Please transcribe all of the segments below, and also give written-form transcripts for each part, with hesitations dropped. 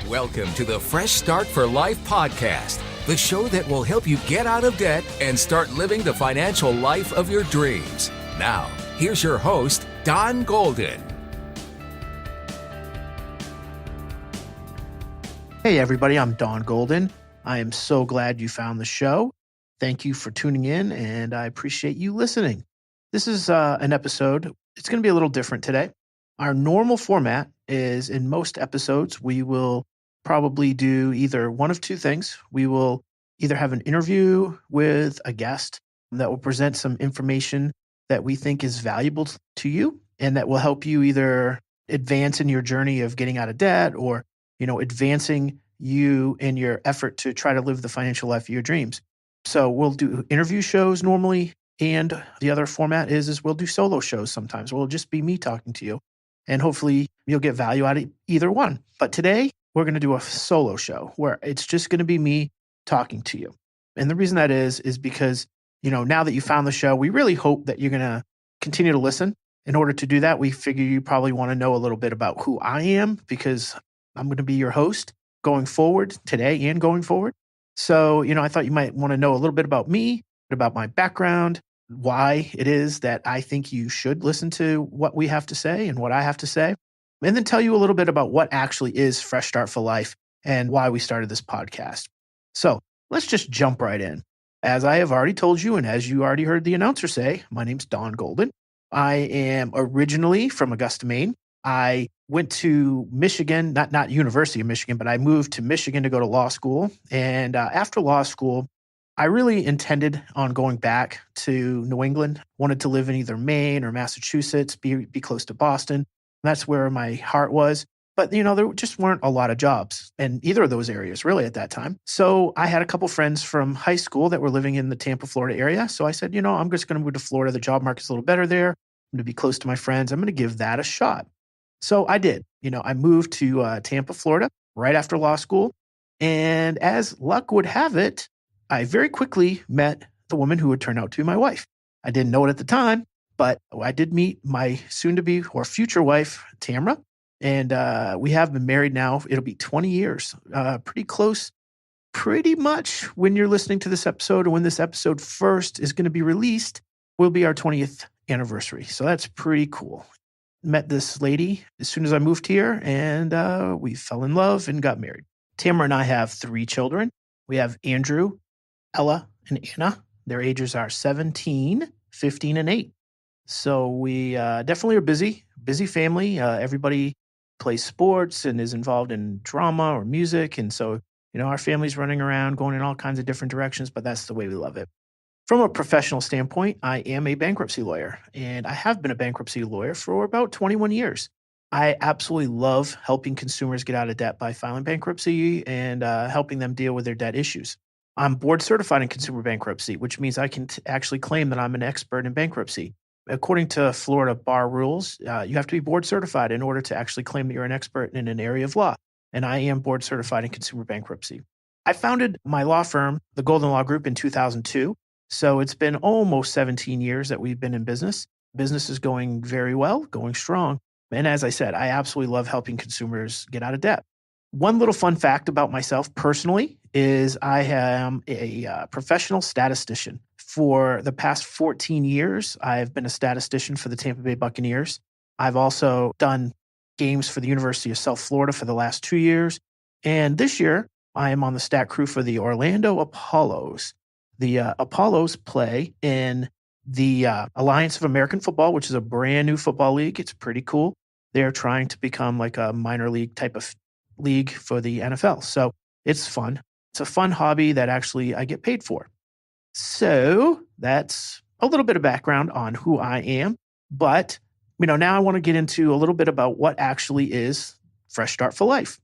Welcome to the Fresh Start for Life podcast, the show that will help you get out of debt and start living the financial life of your dreams. Now, here's your host, Don Golden. Hey everybody, I'm Don Golden. I am so glad you found the show. Thank you for tuning in, and I appreciate you listening. This is an episode. It's going to be a little different today. Our normal format is, in most episodes, we will probably do either one of two things. We will either have an interview with a guest that will present some information that we think is valuable to you and that will help you either advance in your journey of getting out of debt or, advancing you in your effort to try to live the financial life of your dreams. So we'll do interview shows normally, and the other format is we'll do solo shows sometimes. It'll just be me talking to you, and hopefully you'll get value out of either one. But today, we're going to do a solo show where it's just going to be me talking to you. And the reason that is because, now that you found the show, we really hope that you're going to continue to listen. In order to do that, we figure you probably want to know a little bit about who I am, because I'm going to be your host going forward today and going forward. So, I thought you might want to know a little bit about me, about my background, why it is that I think you should listen to what we have to say and what I have to say, and then tell you a little bit about what actually is Fresh Start for Life and why we started this podcast. So let's just jump right in. As I have already told you, and as you already heard the announcer say, my name's Don Golden. I am originally from Augusta, Maine. I went to Michigan, not University of Michigan, but I moved to Michigan to go to law school. And after law school, I really intended on going back to New England, wanted to live in either Maine or Massachusetts, be close to Boston. That's where my heart was. But, there just weren't a lot of jobs in either of those areas really at that time. So I had a couple friends from high school that were living in the Tampa, Florida area. So I said, I'm just going to move to Florida. The job market's a little better there. I'm going to be close to my friends. I'm going to give that a shot. So I did. I moved to Tampa, Florida right after law school. And as luck would have it, I very quickly met the woman who would turn out to be my wife. I didn't know it at the time, but I did meet my soon-to-be or future wife, Tamra, and we have been married now. It'll be 20 years, pretty close. Pretty much when you're listening to this episode or when this episode first is going to be released, will be our 20th anniversary. So that's pretty cool. Met this lady as soon as I moved here, and we fell in love and got married. Tamra and I have 3 children. We have Andrew, Ella, and Anna. Their ages are 17, 15, and 8. So we definitely are busy family. Everybody plays sports and is involved in drama or music. And so, our family's running around, going in all kinds of different directions, but that's the way we love it. From a professional standpoint, I am a bankruptcy lawyer, and I have been a bankruptcy lawyer for about 21 years. I absolutely love helping consumers get out of debt by filing bankruptcy and helping them deal with their debt issues. I'm board certified in consumer bankruptcy, which means I can actually claim that I'm an expert in bankruptcy. According to Florida bar rules, you have to be board certified in order to actually claim that you're an expert in an area of law. And I am board certified in consumer bankruptcy. I founded my law firm, the Golden Law Group, in 2002. So it's been almost 17 years that we've been in business. Business is going very well, going strong. And as I said, I absolutely love helping consumers get out of debt. One little fun fact about myself personally is I am a professional statistician. For the past 14 years, I've been a statistician for the Tampa Bay Buccaneers. I've also done games for the University of South Florida for the last 2 years. And this year, I am on the stat crew for the Orlando Apollos. The Apollos play in the Alliance of American Football, which is a brand new football league. It's pretty cool. They're trying to become like a minor league type of league for the NFL. So it's fun. It's a fun hobby that actually I get paid for. So that's a little bit of background on who I am. But, now I want to get into a little bit about what actually is Fresh Start for Life.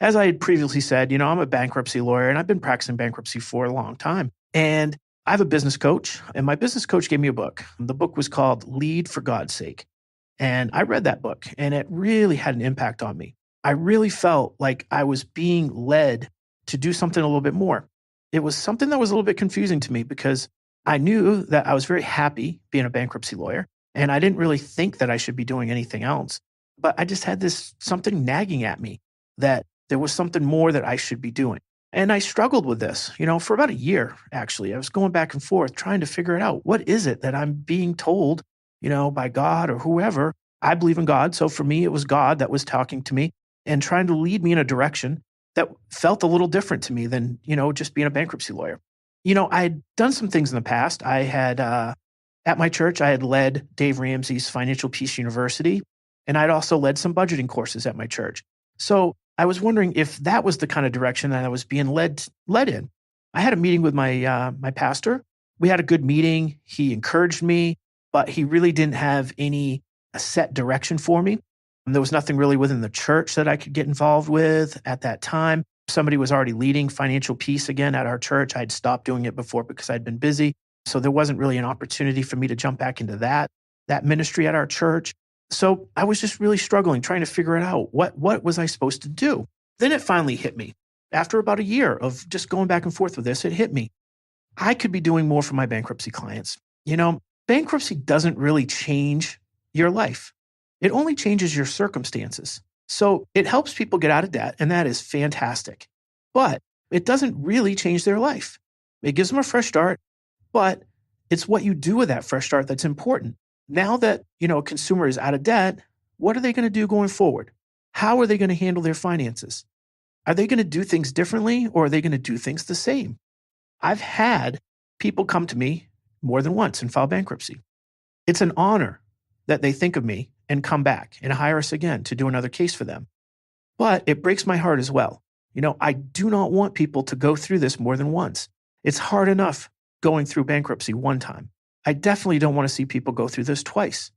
As I had previously said, I'm a bankruptcy lawyer and I've been practicing bankruptcy for a long time. And I have a business coach, and my business coach gave me a book. The book was called Lead for God's Sake. And I read that book, and it really had an impact on me. I really felt like I was being led to do something a little bit more. It was something that was a little bit confusing to me because I knew that I was very happy being a bankruptcy lawyer, and I didn't really think that I should be doing anything else. But I just had this something nagging at me that there was something more that I should be doing. And I struggled with this, for about a year, actually. I was going back and forth trying to figure it out. What is it that I'm being told, by God or whoever? I believe in God. So for me, it was God that was talking to me and trying to lead me in a direction that felt a little different to me than, just being a bankruptcy lawyer. I had done some things in the past. I had, at my church, I had led Dave Ramsey's Financial Peace University, and I'd also led some budgeting courses at my church. So I was wondering if that was the kind of direction that I was being led in. I had a meeting with my pastor. We had a good meeting. He encouraged me, but he really didn't have any set direction for me. And there was nothing really within the church that I could get involved with at that time. Somebody was already leading Financial Peace again at our church. I'd stopped doing it before because I'd been busy. So there wasn't really an opportunity for me to jump back into that ministry at our church. So I was just really struggling, trying to figure it out. What was I supposed to do? Then it finally hit me. After about a year of just going back and forth with this, it hit me. I could be doing more for my bankruptcy clients. Bankruptcy doesn't really change your life. It only changes your circumstances. So it helps people get out of debt, and that is fantastic. But it doesn't really change their life. It gives them a fresh start, but it's what you do with that fresh start that's important. Now that, a consumer is out of debt, what are they going to do going forward? How are they going to handle their finances? Are they going to do things differently, or are they going to do things the same? I've had people come to me more than once and file bankruptcy. It's an honor that they think of me and come back and hire us again to do another case for them. But it breaks my heart as well. I do not want people to go through this more than once. It's hard enough going through bankruptcy one time. I definitely don't want to see people go through this twice.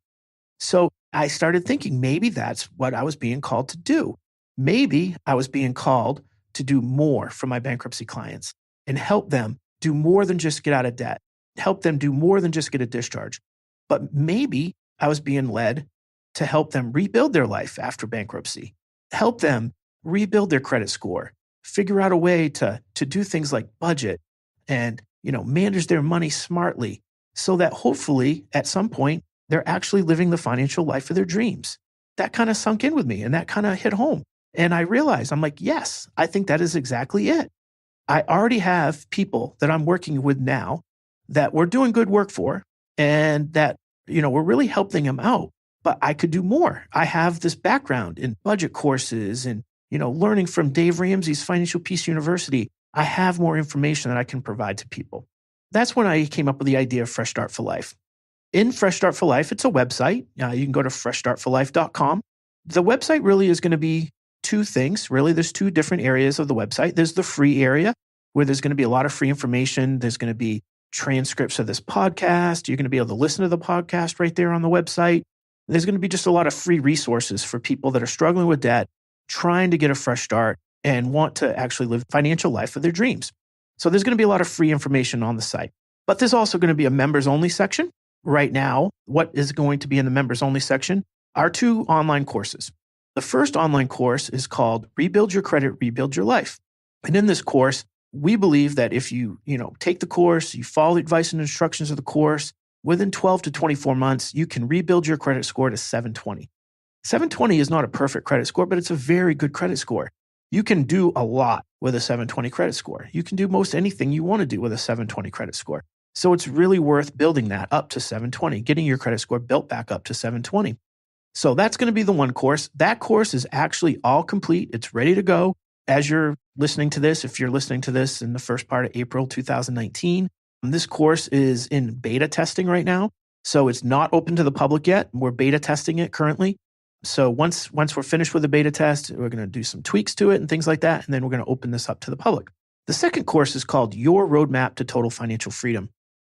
So I started thinking maybe that's what I was being called to do. Maybe I was being called to do more for my bankruptcy clients and help them do more than just get out of debt, help them do more than just get a discharge. But maybe I was being led to help them rebuild their life after bankruptcy, help them rebuild their credit score, figure out a way to do things like budget and, manage their money smartly so that hopefully at some point they're actually living the financial life of their dreams. That kind of sunk in with me and that kind of hit home. And I realized, I'm like, yes, I think that is exactly it. I already have people that I'm working with now that we're doing good work for and that, we're really helping them out. But I could do more. I have this background in budget courses and, learning from Dave Ramsey's Financial Peace University. I have more information that I can provide to people. That's when I came up with the idea of Fresh Start for Life. In Fresh Start for Life, it's a website. You can go to freshstartforlife.com. The website really is going to be two things. Really, there's two different areas of the website. There's the free area where there's going to be a lot of free information. There's going to be transcripts of this podcast. You're going to be able to listen to the podcast right there on the website. There's going to be just a lot of free resources for people that are struggling with debt, trying to get a fresh start, and want to actually live the financial life of their dreams. So there's going to be a lot of free information on the site. But there's also going to be a members-only section. Right now, what is going to be in the members-only section are two online courses. The first online course is called Rebuild Your Credit, Rebuild Your Life. And in this course, we believe that if you, take the course, you follow the advice and instructions of the course, within 12 to 24 months, you can rebuild your credit score to 720. 720 is not a perfect credit score, but it's a very good credit score. You can do a lot with a 720 credit score. You can do most anything you want to do with a 720 credit score. So it's really worth building that up to 720, getting your credit score built back up to 720. So that's going to be the one course. That course is actually all complete. It's ready to go. As you're listening to this, if you're listening to this in the first part of April 2019, this course is in beta testing right now. So it's not open to the public yet. We're beta testing it currently. So once we're finished with the beta test, we're going to do some tweaks to it and things like that. And then we're going to open this up to the public. The second course is called Your Roadmap to Total Financial Freedom.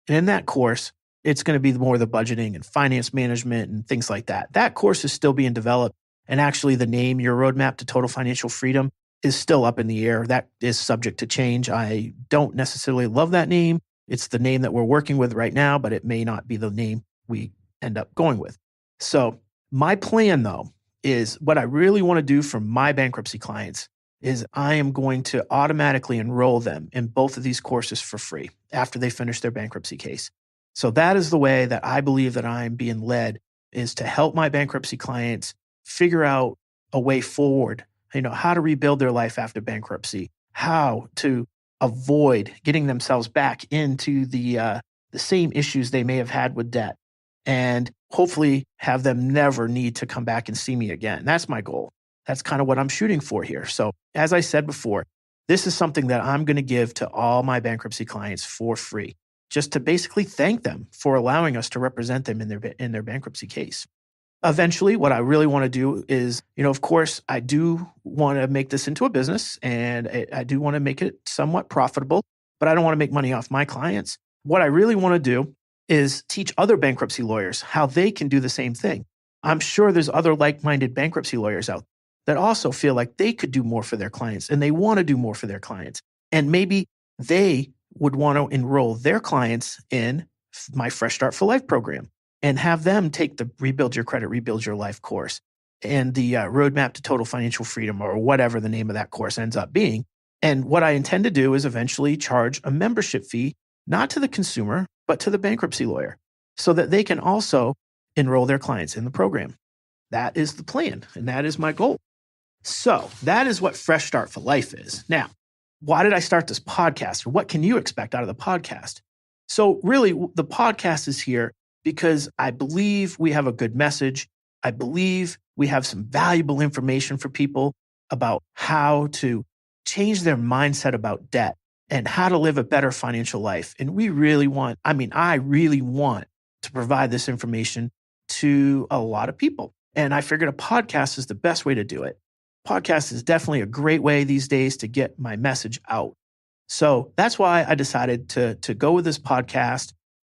And in that course, it's going to be more the budgeting and finance management and things like that. That course is still being developed. And actually the name Your Roadmap to Total Financial Freedom is still up in the air. That is subject to change. I don't necessarily love that name. It's the name that we're working with right now, but it may not be the name we end up going with. So my plan, though, is what I really want to do for my bankruptcy clients is I am going to automatically enroll them in both of these courses for free. after they finish their bankruptcy case. So that is the way that I believe that I'm being led, is to help my bankruptcy clients figure out a way forward, how to rebuild their life after bankruptcy, how to avoid getting themselves back into the same issues they may have had with debt, and hopefully have them never need to come back and see me again. That's my goal. That's kind of what I'm shooting for here. So as I said before, this is something that I'm going to give to all my bankruptcy clients for free, just to basically thank them for allowing us to represent them in their bankruptcy case. Eventually, what I really want to do is, of course, I do want to make this into a business, and I do want to make it somewhat profitable, but I don't want to make money off my clients. What I really want to do is teach other bankruptcy lawyers how they can do the same thing. I'm sure there's other like-minded bankruptcy lawyers out that also feel like they could do more for their clients, and they want to do more for their clients. And maybe they would want to enroll their clients in my Fresh Start for Life program and have them take the Rebuild Your Credit, Rebuild Your Life course and the Roadmap to Total Financial Freedom, or whatever the name of that course ends up being. And what I intend to do is eventually charge a membership fee, not to the consumer, but to the bankruptcy lawyer, so that they can also enroll their clients in the program. That is the plan, and that is my goal. So that is what Fresh Start for Life is. Now, why did I start this podcast? Or what can you expect out of the podcast? So really, the podcast is here because I believe we have a good message. I believe we have some valuable information for people about how to change their mindset about debt and how to live a better financial life. And I really want to provide this information to a lot of people. And I figured a podcast is the best way to do it. Podcast is definitely a great way these days to get my message out. So that's why I decided to go with this podcast.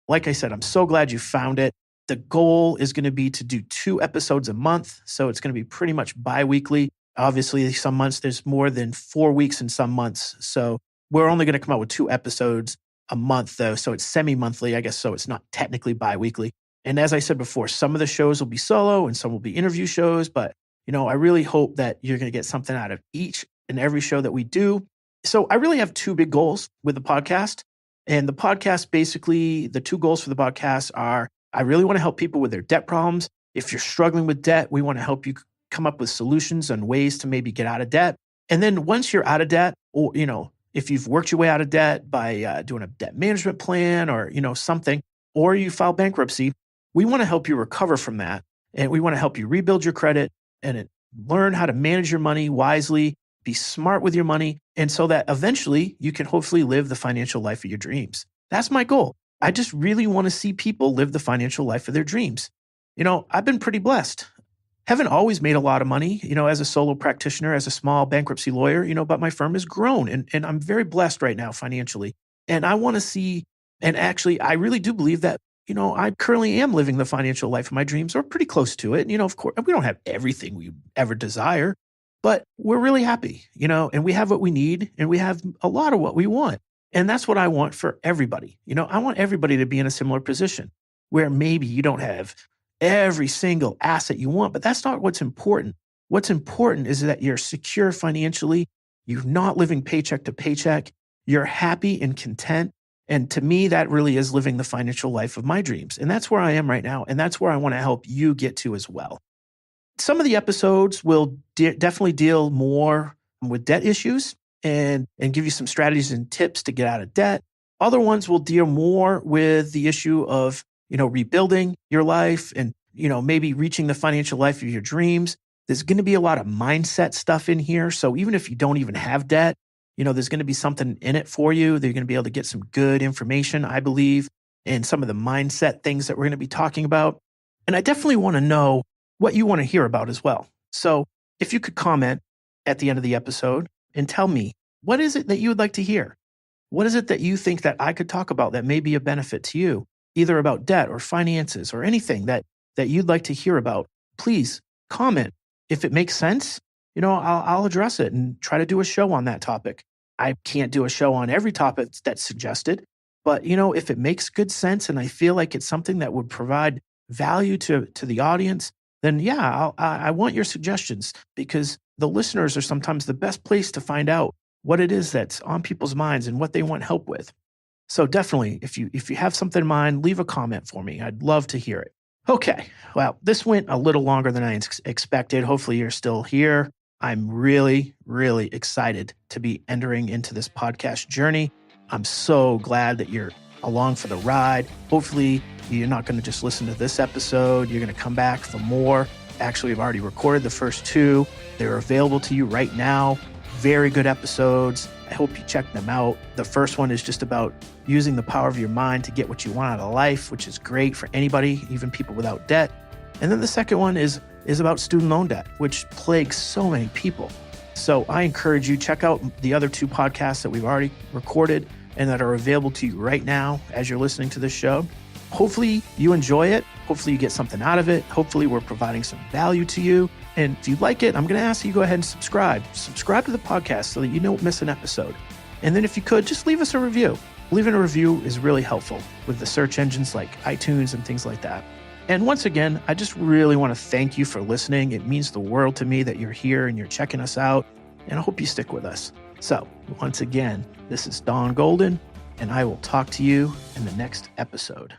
Like I said, I'm so glad you found it. The goal is going to be to do 2 episodes a month. So it's going to be pretty much bi-weekly. Obviously, some months there's more than 4 weeks in some months. So we're only going to come out with 2 episodes a month, though. So it's semi-monthly, I guess. So it's not technically bi-weekly. And as I said before, some of the shows will be solo and some will be interview shows. But, I really hope that you're going to get something out of each and every show that we do. So I really have 2 big goals with the podcast. And the podcast, basically, the 2 goals for the podcast are, I really want to help people with their debt problems. If you're struggling with debt, we want to help you come up with solutions and ways to maybe get out of debt. And then once you're out of debt, or, if you've worked your way out of debt by doing a debt management plan or, something, or you file bankruptcy, we want to help you recover from that. And we want to help you rebuild your credit and learn how to manage your money wisely, be smart with your money, and so that eventually you can hopefully live the financial life of your dreams. That's my goal. I just really want to see people live the financial life of their dreams. I've been pretty blessed. Haven't always made a lot of money, as a solo practitioner, as a small bankruptcy lawyer, but my firm has grown and I'm very blessed right now financially. And I want to see, and actually, I really do believe that, I currently am living the financial life of my dreams, or pretty close to it. Of course, we don't have everything we ever desire, but we're really happy, and we have what we need and we have a lot of what we want. And that's what I want for everybody. I want everybody to be in a similar position where maybe you don't have every single asset you want, but that's not what's important. What's important is that you're secure financially. You're not living paycheck to paycheck. You're happy and content. And to me, that really is living the financial life of my dreams. And that's where I am right now. And that's where I want to help you get to as well. Some of the episodes will definitely deal more with debt issues and give you some strategies and tips to get out of debt. Other ones will deal more with the issue of, rebuilding your life and, maybe reaching the financial life of your dreams. There's going to be a lot of mindset stuff in here. So even if you don't even have debt, there's going to be something in it for you. They're going to be able to get some good information, I believe, and some of the mindset things that we're going to be talking about. And I definitely want to know what you want to hear about as well. So if you could comment at the end of the episode and tell me, what is it that you would like to hear? What is it that you think that I could talk about that may be a benefit to you, either about debt or finances or anything that you'd like to hear about? Please comment. If it makes sense, I'll address it and try to do a show on that topic. I can't do a show on every topic that's suggested, but if it makes good sense and I feel like it's something that would provide value to the audience, then yeah, I want your suggestions, because the listeners are sometimes the best place to find out what it is that's on people's minds and what they want help with. So definitely, if you have something in mind, leave a comment for me. I'd love to hear it. Okay, well, this went a little longer than I expected. Hopefully you're still here. I'm really, really excited to be entering into this podcast journey. I'm so glad that you're along for the ride. Hopefully you're not going to just listen to this episode. You're going to come back for more. Actually, we've already recorded the first 2. They're available to you right now. Very good episodes. I hope you check them out. The first one is just about using the power of your mind to get what you want out of life, which is great for anybody, even people without debt. And then the second one is about student loan debt, which plagues so many people. So I encourage you, check out the other 2 podcasts that we've already recorded and that are available to you right now as you're listening to this show. Hopefully you enjoy it. Hopefully you get something out of it. Hopefully we're providing some value to you. And if you like it, I'm going to ask you to go ahead and subscribe. Subscribe to the podcast so that you don't miss an episode. And then if you could, just leave us a review. Leaving a review is really helpful with the search engines like iTunes and things like that. And once again, I just really want to thank you for listening. It means the world to me that you're here and you're checking us out. And I hope you stick with us. So once again, this is Don Golden, and I will talk to you in the next episode.